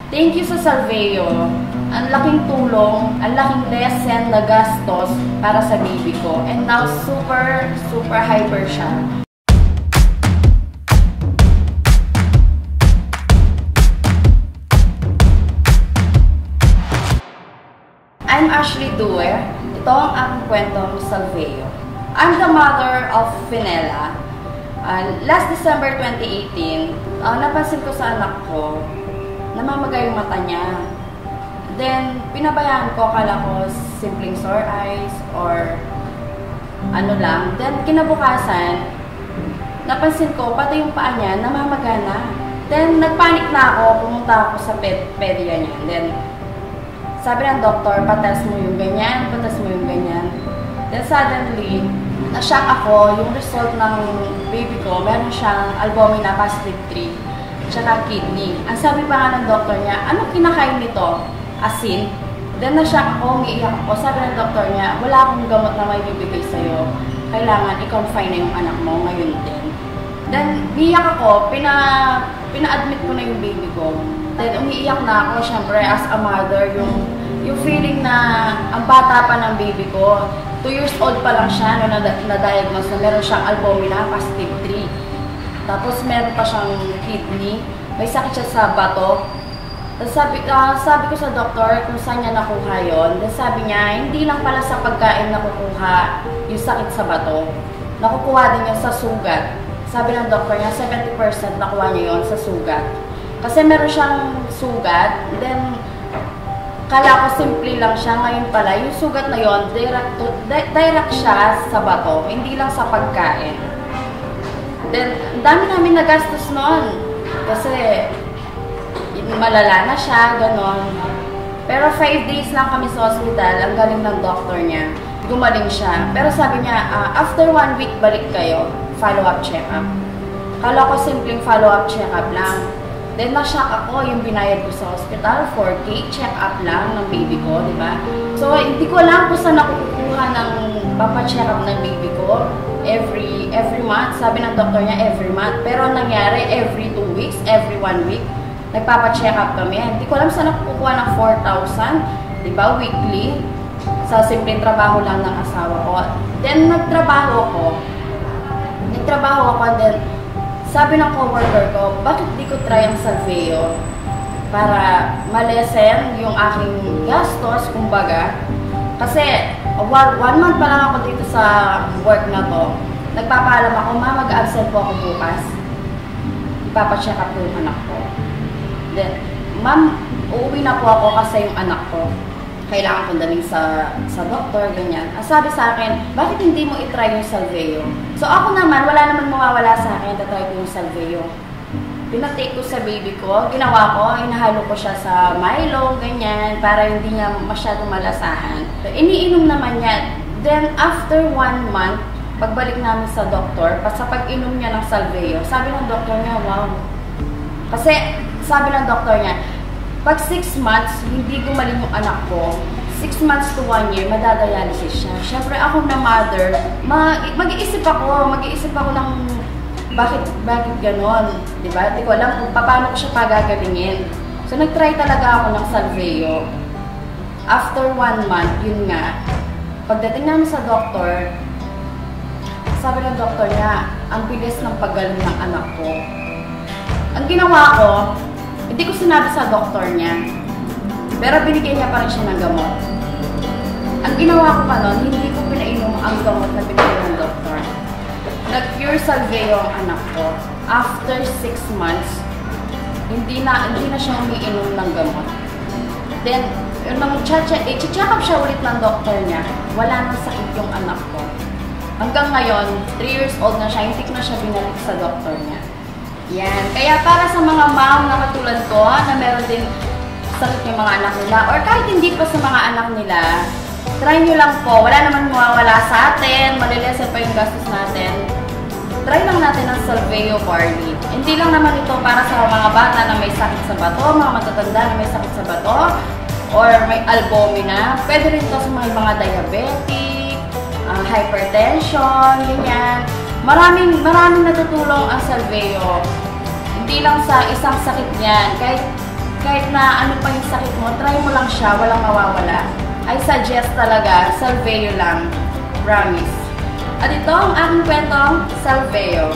Thank you sa Salveo. Ang laking tulong, ang laking lesson na gastos para sa baby ko. And now, super hyper siya. I'm Ashley Due. Ito ang aking kwentong Salveo. I'm the mother of Finella. Last December 2018, napansin ko sa anak ko, namamagay yung mata niya. Then, pinabayaan ko, akala ko simpleng sore eyes or ano lang. Then, kinabukasan, napansin ko, pati yung paa niya, namamaga na. Then, nagpanik na ako, pumunta ako sa pedia niya. Then, sabi ng doktor, patas mo yung ganyan, patas mo yung ganyan. Then, suddenly, na-shock ako, yung result ng baby ko, meron siyang albumina positive 3, tsaka kidney. Ang sabi pa nga ng doktor niya, ano kinakain nito? Asin. Then, na-shock ako, umiiyak ako. Sabi ng doktor niya, wala akong gamot na may bibigay sa'yo. Kailangan i-confine na yung anak mo ngayon din. Then, umiiyak ako, pina-admit ko na yung baby ko. Then, umiiyak na ako, syempre, as a mother, yung feeling na ang bata pa ng baby ko, 2 years old pa lang siya, no, na-diagnose na meron siyang albumina, positive 3. Tapos, meron pa siyang kidney, may sakit siya sa bato. Tapos sabi ko sa doktor kung saan niya nakuha yun. Then sabi niya, hindi lang pala sa pagkain nakukuha yung sakit sa bato. Nakukuha din yun sa sugat. Sabi ng doktor niya, 70% nakuha niya yun sa sugat. Kasi meron siyang sugat, then kala ko simple lang siya. Ngayon pala, yung sugat na yun, direct siya sa bato, hindi lang sa pagkain. Then, ang dami namin nagastos noon. Kasi, malala na siya, ganon. Pero 5 days lang kami sa hospital, ang galing ng doctor niya. Gumaling siya. Pero sabi niya, after 1 week, balik kayo. Follow-up check-up. Kala ko simpleng follow-up check-up lang. Then, na-shock ako yung binayad ko sa hospital, 4K, check-up lang ng baby ko, di ba? So, hindi ko alam kung saan nakukuha ng papacheck-up ng baby ko. Every month, sabi ng doctor niya, every month. Pero nangyari, every 2 weeks, every 1 week. Nagpapacheck up kami. Hindi ko alam saan nakukuha ng 4,000, di ba, weekly, sa simpleng trabaho lang ng asawa ko. Then, nagtrabaho ako, then, sabi ng coworker ko, bakit di ko try ang Salveo para malesen yung aking gastos, kumbaga. Kasi, 1 month pa lang ako dito sa work na to. Nagpapaalam ako, mag-absent po ako bukas. Ipapacheck up ko yung anak ko. Then, ma'am, uuwi na po ako kasi yung anak ko, kailangan kong daling sa doktor, ganyan. Sabi sa akin, bakit hindi mo itry yung Salveo? So ako naman, wala naman mawawala sa akin, tatry ko yung Salveo. Pinatake ko sa baby ko, ginawa ko, inahalo ko siya sa Milo, ganyan, para hindi niya masyadong malasahan. So, iniinom naman niya. Then, after 1 month, pagbalik namin sa doktor, sa pag-inom niya ng Salveo, sabi ng doktor niya, wow. Kasi, sabi ng doktor niya, pag 6 months, hindi gumaling yung anak ko, 6 months to 1 year, madadialysis siya. Siyempre, ako na mother, mag-iisip ako ng bakit ganon, di ba? Di ko alam kung paano ko siya pagagalingin. So, nag-try talaga ako ng Salveo. After 1 month, yun nga, pagdating namin sa doktor, sabi ng doktor niya, ang bilis ng paggaling ng anak ko. Ang ginawa ko, hindi ko sinabi sa doktor niya, pero binigyan niya pa rin siya ng gamot. Ang ginawa ko pa nun, hindi ko pinainom ang gamot na binigyan ng doktor. Nag-pure Salveo ang anak ko. After 6 months, hindi na siya umiinom ng gamot. Then, nung i-check up siya ulit ng doktor niya, wala nang sakit yung anak ko. Hanggang ngayon, 3 years old na siya, hindi ko na siya binalik sa doktor niya. Yan. Kaya para sa mga mom na katulad ko, na meron din sakit yung mga anak nila, or kahit hindi pa sa mga anak nila, try nyo lang po. Wala naman mawawala sa atin, malilesen pa yung gastos natin. Try lang natin ang Salveo Barley. Hindi lang naman ito para sa mga bata na may sakit sa bato, mga matatanda na may sakit sa bato, or may albumina. Pwede rin ito sa mga diabetic, hypertension, ganyan. Maraming natutulong ang Salveo. Hindi lang sa isang sakit niyan. Kahit kahit na ano pa yung sakit mo, try mo lang siya, walang mawawala. I suggest talaga, Salveo lang. Promise. At ito ang aking kwentong Salveo.